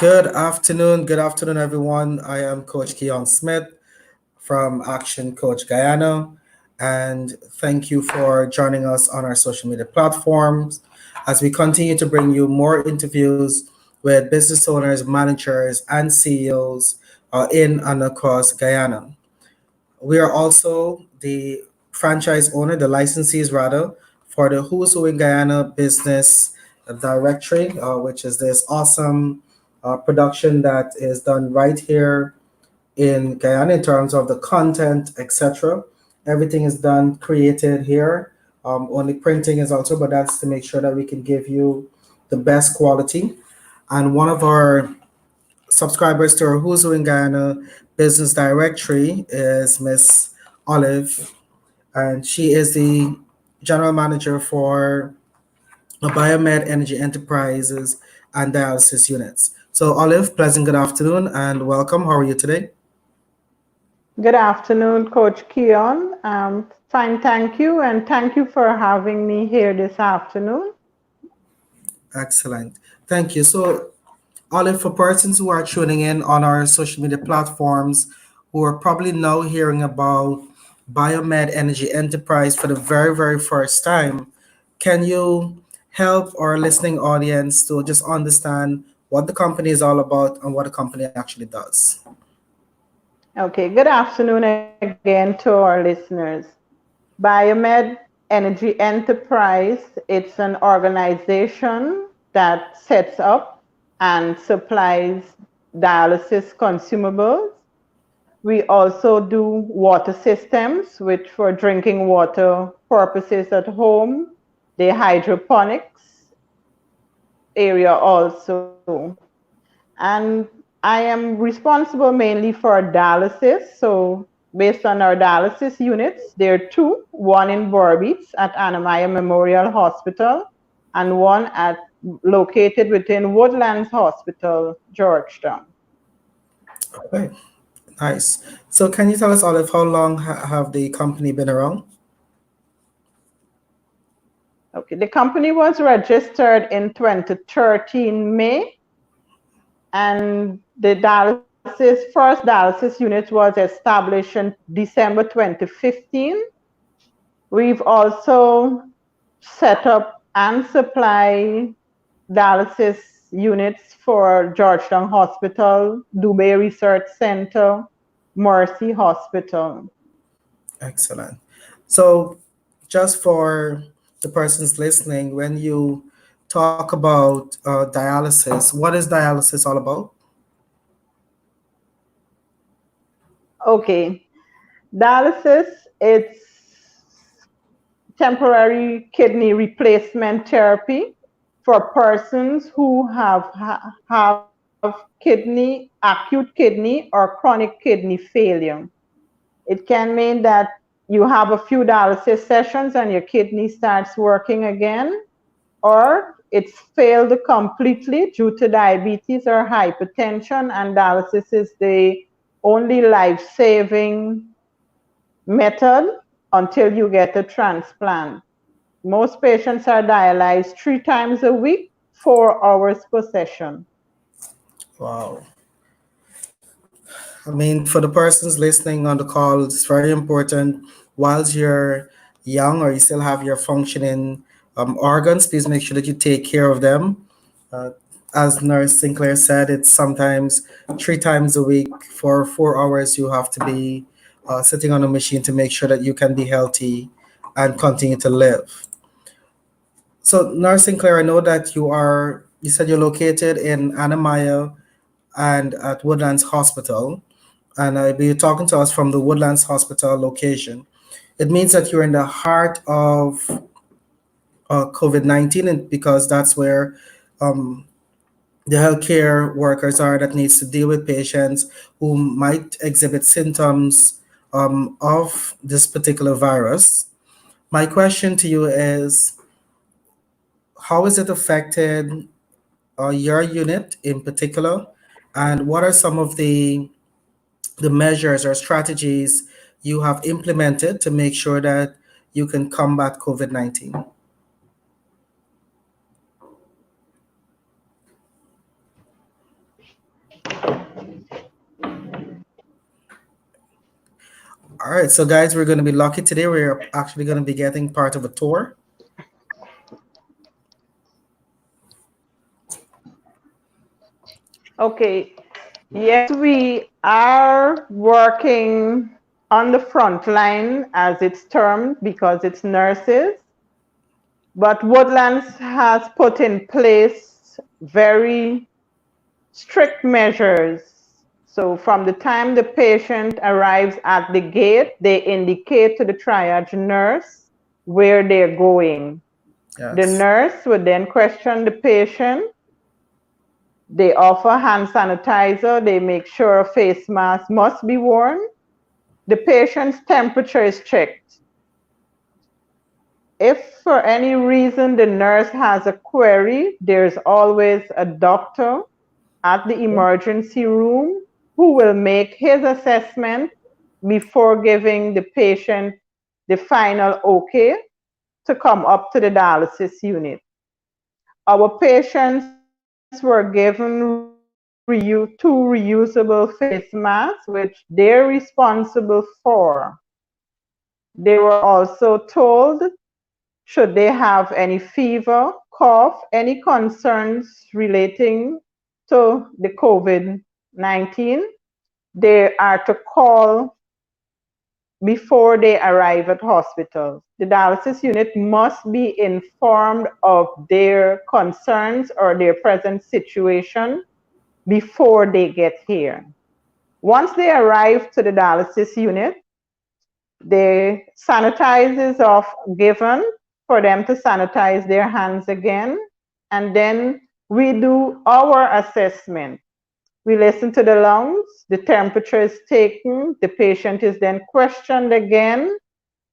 Good afternoon, everyone. I am Coach Keon Smith from Action Coach Guyana, and thank you for joining us on our social media platforms as we continue to bring you more interviews with business owners, managers, and CEOs in and across Guyana. We are also the franchise owner, the licensees rather, for the Who's Who in Guyana Business Directory, which is this awesome production that is done right here in Guyana in terms of the content, etc. Everything is done, created here. Only printing is also, but that's to make sure that we can give you the best quality. And one of our subscribers to our Who's Who in Guyana business directory is Miss Olive, and she is the general manager for Biomed Energy Enterprises and Dialysis Units. So, Olive, pleasant good afternoon and welcome. How are you today? Good afternoon, Coach Keon. Fine, thank you, and thank you for having me here this afternoon. Excellent. Thank you. So, Olive, for persons who are tuning in on our social media platforms who are probably now hearing about Biomed Energy Enterprise for the very first time, can you help our listening audience to just understand what the company is all about and what the company actually does? Okay, good afternoon again to our listeners. Biomed Energy Enterprise, it's an organization that sets up and supplies dialysis consumables. We also do water systems, which for drinking water purposes at home, the hydroponics area also. And I am responsible mainly for dialysis. So based on our dialysis units, there are two, one in Borbeats at Anamaya Memorial Hospital and one located within Woodlands Hospital, Georgetown. Okay, nice. So, can you tell us, Olive, how long have the company been around? Okay, the company was registered in 2013 May, and the first dialysis unit was established in December 2015. We've also set up and supply dialysis units for Georgetown Hospital, Dubai Research Center, Mercy Hospital. Excellent. So, just for the persons listening, when you talk about dialysis, what is dialysis all about? Okay, dialysis, it's temporary kidney replacement therapy for persons who have acute kidney or chronic kidney failure. It can mean that you have a few dialysis sessions and your kidney starts working again, or it's failed completely due to diabetes or hypertension, and dialysis is the only life-saving method until you get a transplant. Most patients are dialyzed 3 times a week, 4 hours per session. Wow. I mean, for the persons listening on the call, it's very important whilst you're young or you still have your functioning organs, please make sure that you take care of them. Uh, as Nurse Sinclair said, it's sometimes 3 times a week for 4 hours you have to be sitting on a machine to make sure that you can be healthy and continue to live. So, Nurse Sinclair, I know that you said you're located in Anamaya and at Woodlands Hospital, and I'll be talking to us from the Woodlands Hospital location. It means that you're in the heart of COVID 19, and because that's where um, the healthcare workers are that needs to deal with patients who might exhibit symptoms of this particular virus. My question to you is, how is it affected your unit in particular, and what are some of the measures or strategies you have implemented to make sure that you can combat COVID 19? All right, so guys, we're going to be lucky today. We're actually going to be getting part of a tour. Okay. Yes, we are working on the front line, as it's termed, because it's nurses. But Woodlands has put in place very strict measures. So from the time the patient arrives at the gate, they indicate to the triage nurse where they're going. The Yes. nurse would then question the patient. They offer hand sanitizer. They make sure a face mask must be worn. The patient's temperature is checked. If for any reason the nurse has a query, there's always a doctor at the emergency room who will make his assessment before giving the patient the final okay to come up to the dialysis unit. Our patients were given two reusable face masks, which they're responsible for. They were also told, should they have any fever, cough, any concerns relating to the COVID-19, they are to call before they arrive at hospitals. The dialysis unit must be informed of their concerns or their present situation before they get here. Once they arrive to the dialysis unit, the sanitizer is given for them to sanitize their hands again, and then we do our assessment. We listen to the lungs, the temperature is taken, the patient is then questioned again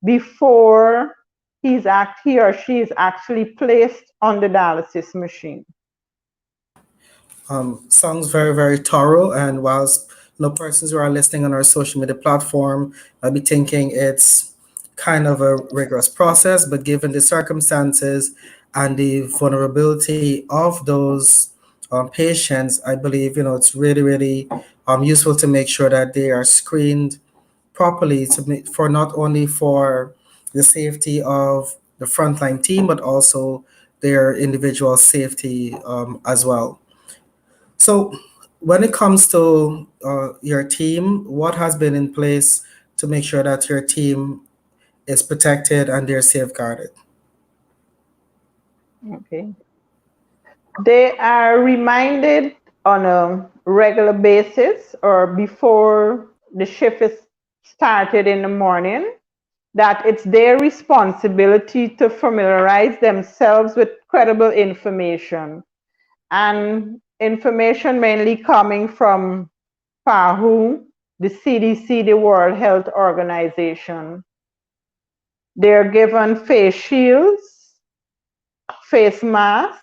before he or she is actually placed on the dialysis machine. Sounds very, very thorough. And whilst persons who are listening on our social media platform might be thinking it's kind of a rigorous process, but given the circumstances and the vulnerability of those patients, I believe it's really, really useful to make sure that they are screened properly for not only for the safety of the frontline team, but also their individual safety as well. So, when it comes to your team, what has been in place to make sure that your team is protected and they're safeguarded? Okay. They are reminded on a regular basis or before the shift is started in the morning that it's their responsibility to familiarize themselves with credible information and information mainly coming from PAHU, the CDC, the World Health Organization. They're given face shields, face masks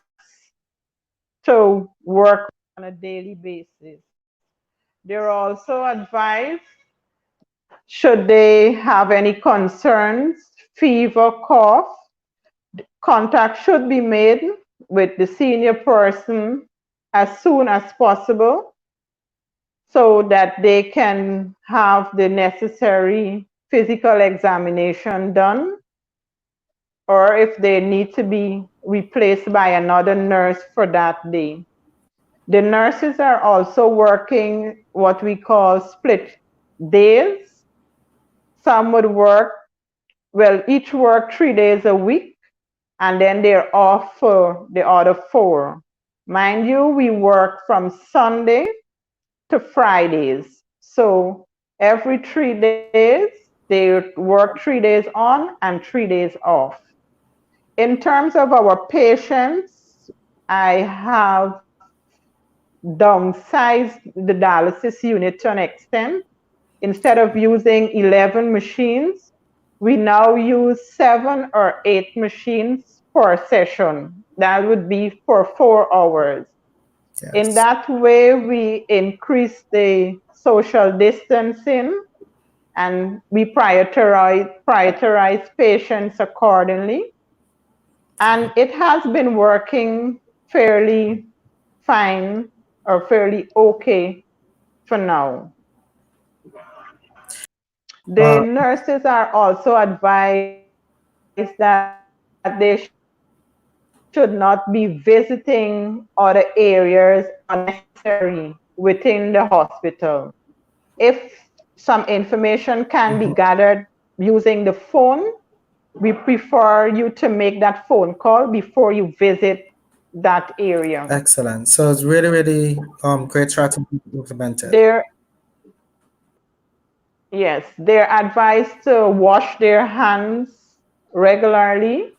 to work on a daily basis. They're also advised, should they have any concerns, fever, cough, contact should be made with the senior person as soon as possible so that they can have the necessary physical examination done, or if they need to be replaced by another nurse for that day. The nurses are also working what we call split days. Some would work, well, each work 3 days a week, and then they're off for the other 4. Mind you, we work from Sunday to Fridays. So every 3 days, they work 3 days on and 3 days off. In terms of our patients, I have downsized the dialysis unit to an extent. Instead of using 11 machines, we now use 7 or 8 machines per session. That would be for 4 hours. In Yes. that way, we increase the social distancing and we prioritize patients accordingly. And it has been working fairly fine or fairly okay for now. The nurses are also advised that they should not be visiting other areas unnecessary within the hospital. If some information can be gathered using the phone, we prefer you to make that phone call before you visit that area. Excellent. So it's really, really great strategy implemented. They're, yes, they're advised to wash their hands regularly.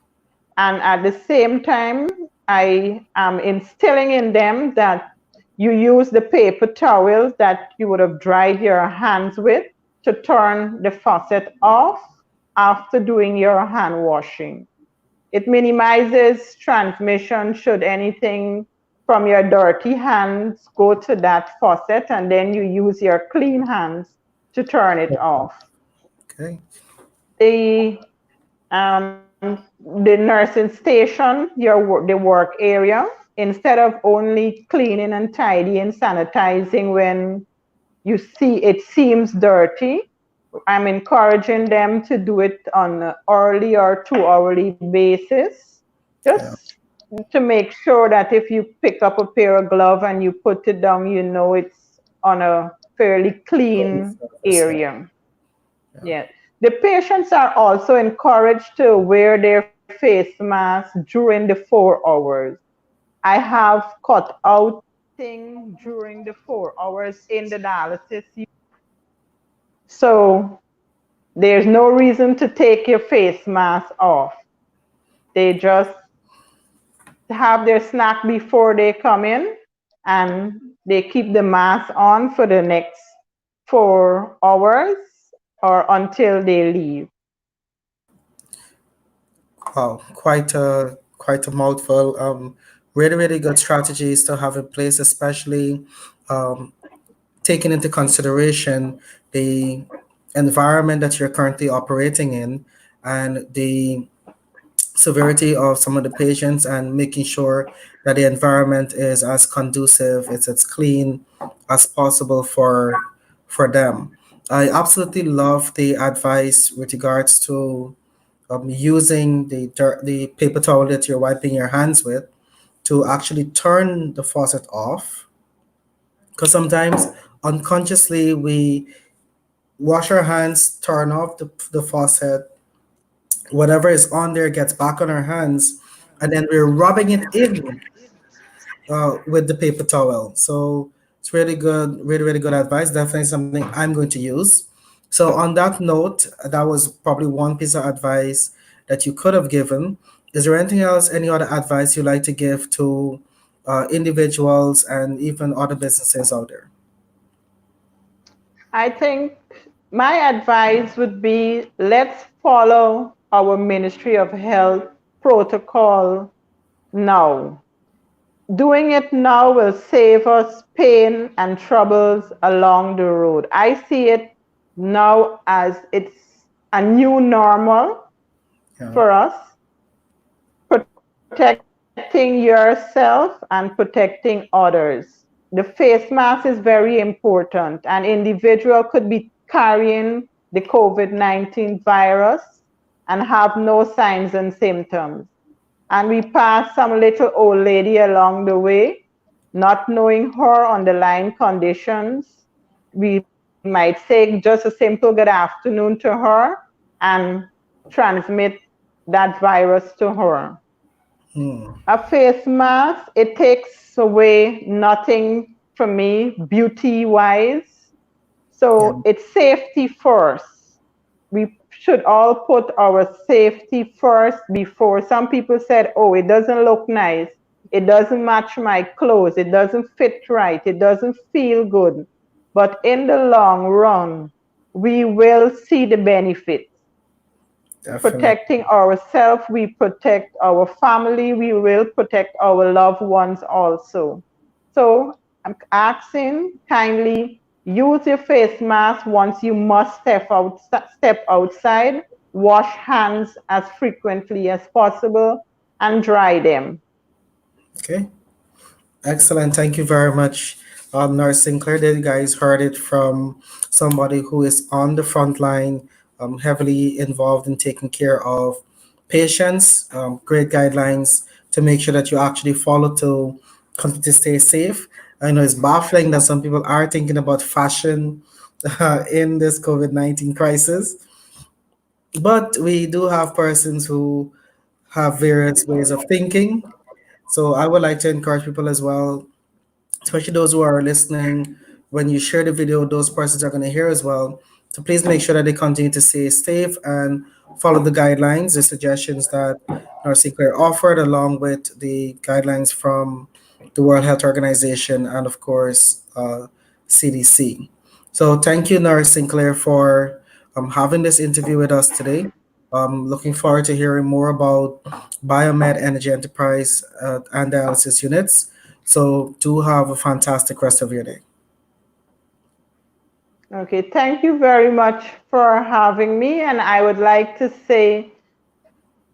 And at the same time, I am instilling in them that you use the paper towels that you would have dried your hands with to turn the faucet off after doing your hand washing. It minimizes transmission should anything from your dirty hands go to that faucet, and then you use your clean hands to turn it off. Okay. The the nursing station, the work area, instead of only cleaning and tidying, sanitizing when you see it seems dirty, I'm encouraging them to do it on an hourly or 2 hourly basis, Yeah. just to make sure that if you pick up a pair of gloves and you put it down, you know it's on a fairly Clean clean surface. Yeah. area. Yeah. Yes. The patients are also encouraged to wear their face mask during the 4 hours. I have cut out thing during the 4 hours in the dialysis unit. So there's no reason to take your face mask off. They just have their snack before they come in, and they keep the mask on for the next 4 hours or until they leave. Wow, quite a mouthful. Really, really good strategies to have in place, especially um, taking into consideration the environment that you're currently operating in and the severity of some of the patients, and making sure that the environment is as conducive, it's as clean as possible for them. I absolutely love the advice with regards to using the paper towel that you're wiping your hands with to actually turn the faucet off, because sometimes unconsciously we wash our hands, turn off the faucet, whatever is on there gets back on our hands, and then we're rubbing it in with the paper towel. So it's really good, really, really good advice. Definitely something I'm going to use. So on that note, that was probably one piece of advice that you could have given. Is there anything else, any other advice you'd like to give to individuals and even other businesses out there? I think my advice would be let's follow our Ministry of Health protocol now. Doing it now will save us pain and troubles along the road. I see it now as it's a new normal Yeah, for us, protecting yourself and protecting others. The face mask is very important. An individual could be carrying the COVID-19 virus and have no signs and symptoms. And we pass some little old lady along the way, not knowing her underlying conditions. We might say just a simple good afternoon to her and transmit that virus to her. hmm, A face mask, it takes away nothing from me beauty wise. yeah, So it's safety first. We should all put our safety first before. Some people said, oh, it doesn't look nice. It doesn't match my clothes. It doesn't fit right. It doesn't feel good. But in the long run, we will see the benefits. definitely. Protecting ourselves, we protect our family, we will protect our loved ones also. So I'm asking kindly use your face mask once you must step outside, wash hands as frequently as possible, and dry them. Okay, excellent. Thank you very much Nurse Sinclair, that you guys heard it from somebody who is on the front line, heavily involved in taking care of patients. Great guidelines to make sure that you actually follow to continue to stay safe. I know it's baffling that some people are thinking about fashion in this COVID-19 crisis, but we do have persons who have various ways of thinking. So I would like to encourage people as well, especially those who are listening, when you share the video, those persons are going to hear as well. So please make sure that they continue to stay safe and follow the guidelines, the suggestions that Nurse Sinclair offered, along with the guidelines from the World Health Organization and, of course, CDC. So thank you, Nurse Sinclair, for having this interview with us today. Looking forward to hearing more about Biomed Energy Enterprise and dialysis units. So do have a fantastic rest of your day. Okay, thank you very much for having me. And I would like to say,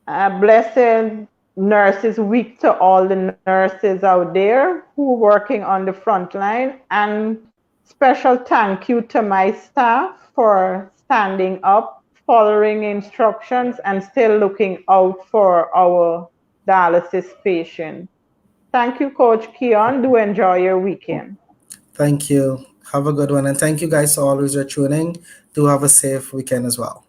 blessed Nurses Week to all the nurses out there who are working on the front line. And special thank you to my staff for standing up, following instructions, and still looking out for our dialysis patient. Thank you, Coach Keon. Do enjoy your weekend. Thank you. Have a good one. And thank you guys always for tuning. Do have a safe weekend as well.